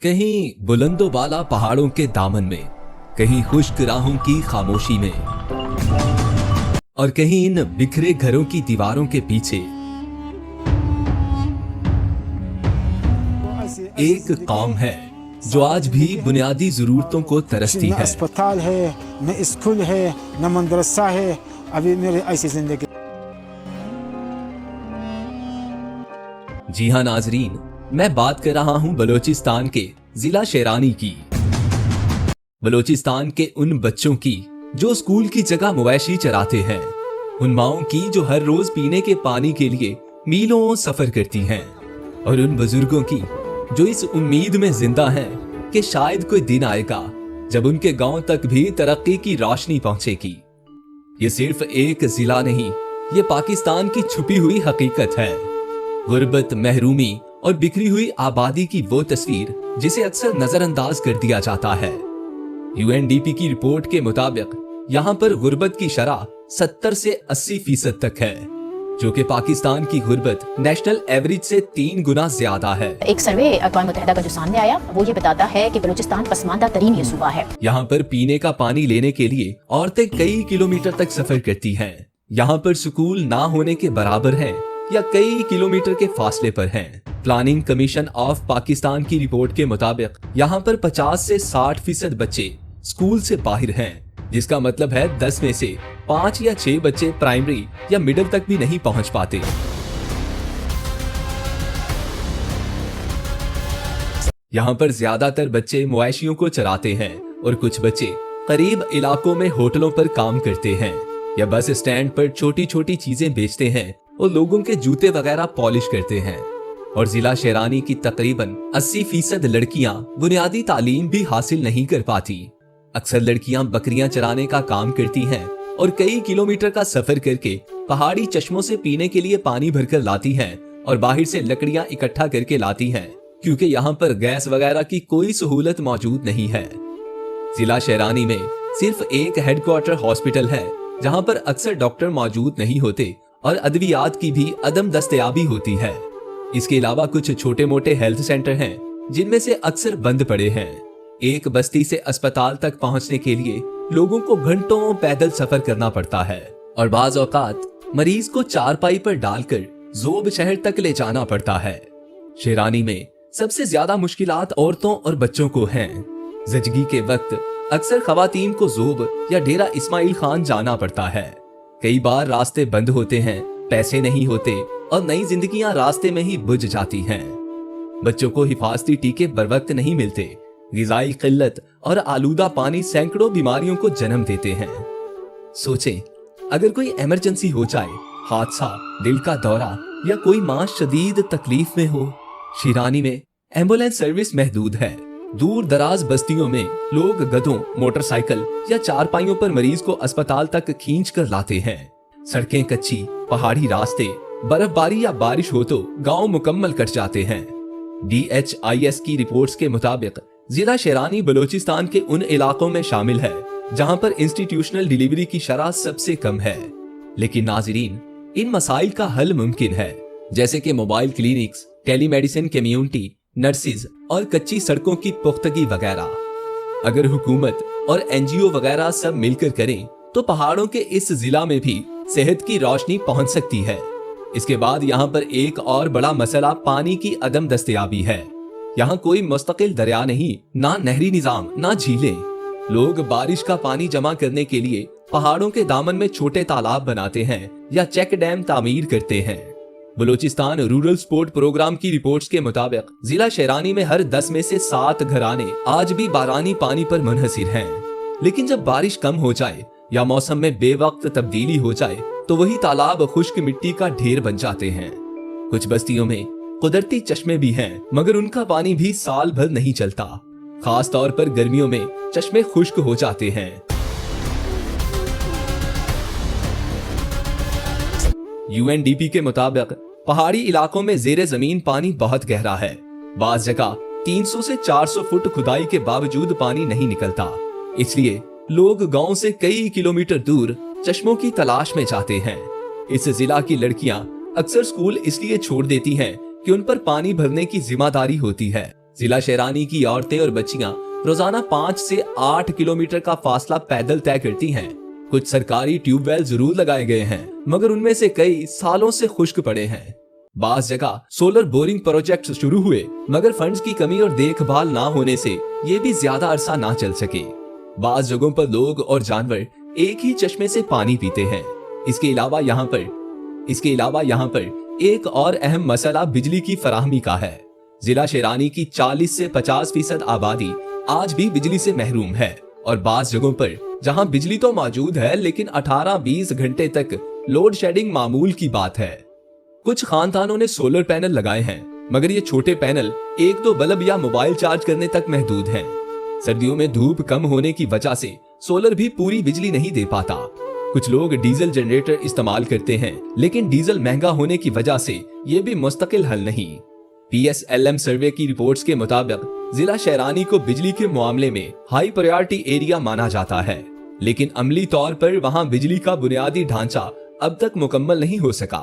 कहीं बुलंदो बाला पहाड़ों के दामन में, कहीं खुश्क राहों की खामोशी में, और कहीं इन बिखरे घरों की दीवारों के पीछे एक कौम है जो आज भी बुनियादी जरूरतों को तरसती है। न अस्पताल है, न स्कूल है, न मदरसा है। अभी मेरी ऐसी जिंदगी। जी हाँ नाजरीन, मैं बात कर रहा हूँ बलोचिस्तान के जिला शेरानी की। बलोचिस्तान के उन बच्चों की जो स्कूल की जगह मवेशी चराते हैं, उन माओं की जो हर रोज पीने के पानी के लिए मीलों सफर करती हैं, और उन बुजुर्गों की जो इस उम्मीद में जिंदा हैं कि शायद कोई दिन आएगा जब उनके गांव तक भी तरक्की की रोशनी पहुंचेगी। ये सिर्फ एक जिला नहीं, ये पाकिस्तान की छुपी हुई हकीकत है। गुर्बत, महरूमी और बिखरी हुई आबादी की वो तस्वीर जिसे अक्सर नजरअंदाज कर दिया जाता है। यूएनडीपी की रिपोर्ट के मुताबिक यहाँ पर गुर्बत की शरह 70 से 80% तक है, जो कि पाकिस्तान की गुर्बत नेशनल एवरेज से 3 गुना ज्यादा है। एक सर्वे अक़वाम मुत्तहिदा का जो सामने आया वो ये बताता है कि बलूचिस्तान पसमानदा तरीन ये सूबा है। यहाँ पर पीने का पानी लेने के लिए औरतें कई किलोमीटर तक सफर करती हैं। यहाँ पर स्कूल ना होने के बराबर है या कई किलोमीटर के फासले पर हैं। प्लानिंग कमीशन ऑफ पाकिस्तान की रिपोर्ट के मुताबिक यहाँ पर 50 से 60% बच्चे स्कूल से बाहर हैं, जिसका मतलब है 10 में से 5 या 6 बच्चे प्राइमरी या मिडिल तक भी नहीं पहुंच पाते। यहाँ पर ज्यादातर बच्चे मवेशियों को चराते हैं और कुछ बच्चे करीब इलाकों में होटलों पर काम करते हैं या बस स्टैंड पर छोटी छोटी चीजें बेचते हैं और लोगों के जूते वगैरह पॉलिश करते हैं। और जिला शेरानी की तकरीबन 80% लड़कियां बुनियादी तालीम भी हासिल नहीं कर पाती। अक्सर लड़कियां बकरियां चराने का काम करती हैं और कई किलोमीटर का सफर करके पहाड़ी चश्मों से पीने के लिए पानी भरकर लाती हैं और बाहर से लकड़ियां इकट्ठा करके लाती हैं, क्योंकि यहाँ पर गैस वगैरह की कोई सहूलत मौजूद नहीं है। जिला शेरानी में सिर्फ एक हेडक्वार्टर हॉस्पिटल है जहाँ पर अक्सर डॉक्टर मौजूद नहीं होते और अद्वियात की भी अदम दस्तयाबी होती है। इसके अलावा कुछ छोटे मोटे हेल्थ सेंटर हैं जिनमें से अक्सर बंद पड़े हैं। एक बस्ती से अस्पताल तक पहुंचने के लिए लोगों को घंटों पैदल सफर करना पड़ता है और बाज औकात मरीज को चारपाई पर डालकर जोब शहर तक ले जाना पड़ता है। शेरानी में सबसे ज्यादा मुश्किलात औरतों और बच्चों को हैं। ज़चगी के वक्त अक्सर खवातीन को जोब या डेरा इस्माइल खान जाना पड़ता है। कई बार रास्ते बंद होते हैं, पैसे नहीं होते और नई जिंदगियां रास्ते में ही बुझ जाती हैं। बच्चों को हिफाजती टीके बर वक्त नहीं मिलते। गिजाई किल्लत और आलूदा पानी सैकड़ों बीमारियों को जन्म देते हैं। सोचें, अगर कोई इमरजेंसी हो जाए, हादसा, दिल का दौरा या कोई मां शदीद तकलीफ में हो, शेरानी में एम्बुलेंस सर्विस महदूद है। दूर दराज बस्तियों में लोग गधों, मोटरसाइकिल या चारपाइयों पर मरीज को अस्पताल तक खींच कर लाते हैं। सड़कें कच्ची, पहाड़ी रास्ते, बर्फबारी या बारिश हो तो गांव मुकम्मल कट जाते हैं। DHIS की रिपोर्ट्स के मुताबिक जिला शेरानी बलोचिस्तान के उन इलाकों में शामिल है जहां पर इंस्टीट्यूशनल डिलीवरी की शरह सबसे कम है। लेकिन नाजरीन, इन मसाइल का हल मुमकिन है, जैसे कि mobile clinics, telemedicine, community nurses और कच्ची सड़कों की पुख्तगी वगैरह। अगर हुकूमत और NGO वगैरह सब मिलकर करें तो पहाड़ों के इस जिला में भी सेहत की रोशनी पहुंच सकती है। इसके बाद यहाँ पर एक और बड़ा मसला पानी की अदम दस्तयाबी है। यहाँ कोई मुस्तकिल दरिया नहीं, ना नहरी निजाम, ना झीलें। लोग बारिश का पानी जमा करने के लिए पहाड़ों के दामन में छोटे तालाब बनाते हैं या चेक डैम तामीर करते हैं। बलूचिस्तान रूरल स्पोर्ट प्रोग्राम की रिपोर्ट्स के मुताबिक जिला शेरानी में हर 10 में से 7 घराने आज भी बारानी पानी पर मुनहसिर हैं। लेकिन जब बारिश कम हो जाए या मौसम में बेवक्त तब्दीली हो जाए तो वही तालाब खुश्क मिट्टी का ढेर बन जाते हैं। कुछ बस्तियों में कुदरती चश्मे भी हैं, मगर उनका पानी भी साल भर नहीं चलता। खास तौर पर गर्मियों में चश्मे खुश्क हो जाते हैं। UNDP के मुताबिक पहाड़ी इलाकों में जेरे जमीन पानी बहुत गहरा है। बाज़ जगह 300 से 400 फुट खुदाई के बावजूद पानी नहीं निकलता। इसलिए लोग गांव से कई किलोमीटर दूर चश्मों की तलाश में जाते हैं। इस जिला की लड़कियां अक्सर स्कूल इसलिए छोड़ देती हैं कि उन पर पानी भरने की जिम्मेदारी होती है। जिला शेरानी की औरतें और बच्चियां रोजाना 5 से 8 किलोमीटर का फासला पैदल तय करती हैं। कुछ सरकारी ट्यूबवेल जरूर लगाए गए हैं, मगर उनमें से कई सालों से खुश्क पड़े हैं। बास जगह सोलर बोरिंग प्रोजेक्ट शुरू हुए, मगर फंड्स की कमी और देखभाल ना होने से ये भी ज्यादा अरसा ना चल सके। बास जगहों पर लोग और जानवर एक ही चश्मे से पानी पीते हैं। इसके अलावा यहाँ पर एक और अहम मसला बिजली की फराहमी का है। जिला शेरानी की 40 से 50% आबादी आज भी बिजली से महरूम है, और बास जगहों पर जहां बिजली तो मौजूद है, लेकिन 18-20 घंटे तक लोड शेडिंग मामूल की बात है। कुछ खानदानों ने सोलर पैनल लगाए हैं, मगर ये छोटे पैनल 1-2 बल्ब या मोबाइल चार्ज करने तक महदूद हैं। सर्दियों में धूप कम होने की वजह से सोलर भी पूरी बिजली नहीं दे पाता। कुछ लोग डीजल जनरेटर इस्तेमाल करते हैं, लेकिन डीजल महंगा होने की वजह से ये भी मुस्तकिल हल नहीं। PSLM सर्वे की रिपोर्ट्स के मुताबिक जिला शेरानी को बिजली के मामले में हाई प्रायोरिटी एरिया माना जाता है, लेकिन अमली तौर पर वहां बिजली का बुनियादी ढांचा अब तक मुकम्मल नहीं हो सका।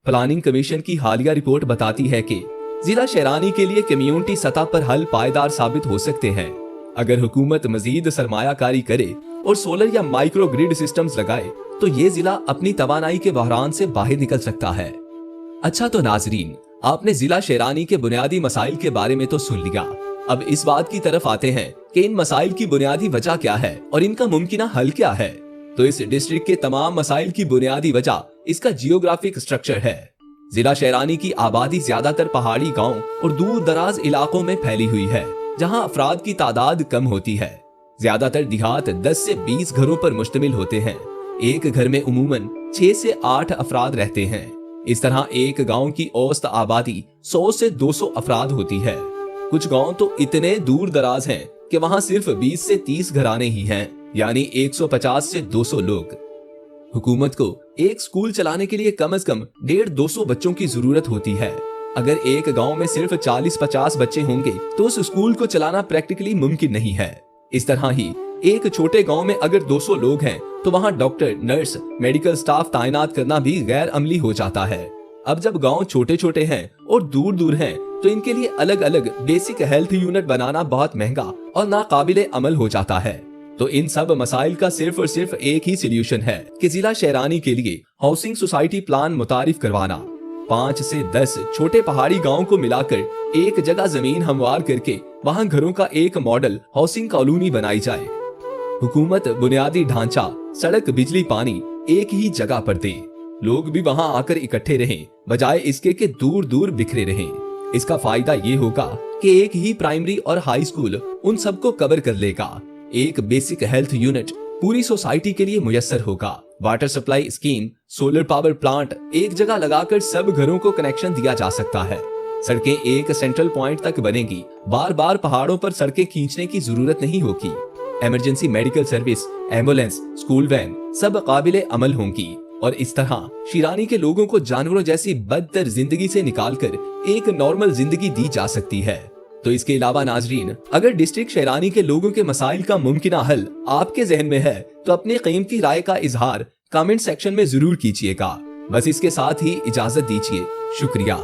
प्लानिंग कमीशन की हालिया रिपोर्ट बताती है कि जिला शेरानी के लिए कम्युनिटी सतह पर हल पायदार साबित हो सकते हैं अगर हुकूमत मजीद सरमायाकारी करे और सोलर या माइक्रो ग्रिड सिस्टम्स लगाए, तो ये जिला अपनी तवानाई के बहरान से बाहर निकल सकता है। अच्छा तो नाजरीन, आपने जिला शेरानी के बुनियादी मसाइल के बारे में तो सुन लिया। अब इस बात की तरफ आते हैं कि इन मसाइल की बुनियादी वजह क्या है और इनका मुमकिन हल क्या है। तो इस डिस्ट्रिक्ट के तमाम मसाइल की बुनियादी वजह इसका जियोग्राफिक स्ट्रक्चर है। जिला शेरानी की आबादी ज्यादातर पहाड़ी गांव और दूर दराज इलाकों में फैली हुई है, जहां अफराद की तादाद कम होती है। ज्यादातर देहात 10 से 20 घरों पर मुश्तमिल होते हैं। एक घर में उमूमन 6 से 8 अफराद रहते हैं। इस तरह एक गांव की औसत आबादी 100 से 200 अफराद होती है। कुछ गांव तो इतने दूर दराज हैं कि वहां सिर्फ 20 से 30 घराने ही हैं, यानी 150 से 200 लोग। हुकूमत को एक स्कूल चलाने के लिए कम से कम 150-200 बच्चों की जरूरत होती है। अगर एक गांव में सिर्फ 40-50 बच्चे होंगे तो उस स्कूल को चलाना प्रैक्टिकली मुमकिन नहीं है। इस तरह ही एक छोटे गांव में अगर 200 लोग हैं तो वहां डॉक्टर, नर्स, मेडिकल स्टाफ तायनात करना भी गैर अमली हो जाता है। अब जब गांव छोटे छोटे हैं और दूर दूर हैं, तो इनके लिए अलग अलग बेसिक हेल्थ यूनिट बनाना बहुत महंगा और नाकाबिले अमल हो जाता है। तो इन सब मसाइल का सिर्फ और सिर्फ एक ही सोल्यूशन है कि जिला शेरानी के लिए हाउसिंग सोसाइटी प्लान मुतारिफ करवाना। 5 से 10 छोटे पहाड़ी गांव को मिलाकर एक जगह जमीन हमवार करके वहां घरों का एक मॉडल हाउसिंग कॉलोनी बनाई जाए। हुकूमत बुनियादी ढांचा, सड़क, बिजली, पानी एक ही जगह पर दे। लोग भी वहां आकर इकट्ठे रहें, बजाय इसके कि दूर दूर बिखरे रहें। इसका फायदा ये होगा कि एक ही प्राइमरी और हाई स्कूल उन सबको कवर कर लेगा। एक बेसिक हेल्थ यूनिट पूरी सोसाइटी के लिए मुयस्सर होगा। Water supply scheme, solar power plant एक जगह लगाकर सब घरों को कनेक्शन दिया जा सकता है। सड़कें एक सेंट्रल पॉइंट तक बनेगी। बार बार पहाड़ों पर सड़कें खींचने की जरूरत नहीं होगी। Emergency medical service, ambulance, school van सब काबिले अमल होंगी। और इस तरह शेरानी के लोगों को जानवरों जैसी बदतर जिंदगी से निकालकर एक नॉर्मल जिंदगी दी जा सकती है। तो इसके अलावा नाजरीन, अगर डिस्ट्रिक्ट शेरानी के लोगों के मसाइल का मुमकिना हल आपके जहन में है तो अपनी कीमती राय का इजहार कमेंट सेक्शन में जरूर कीजिएगा। बस इसके साथ ही इजाजत दीजिए। शुक्रिया।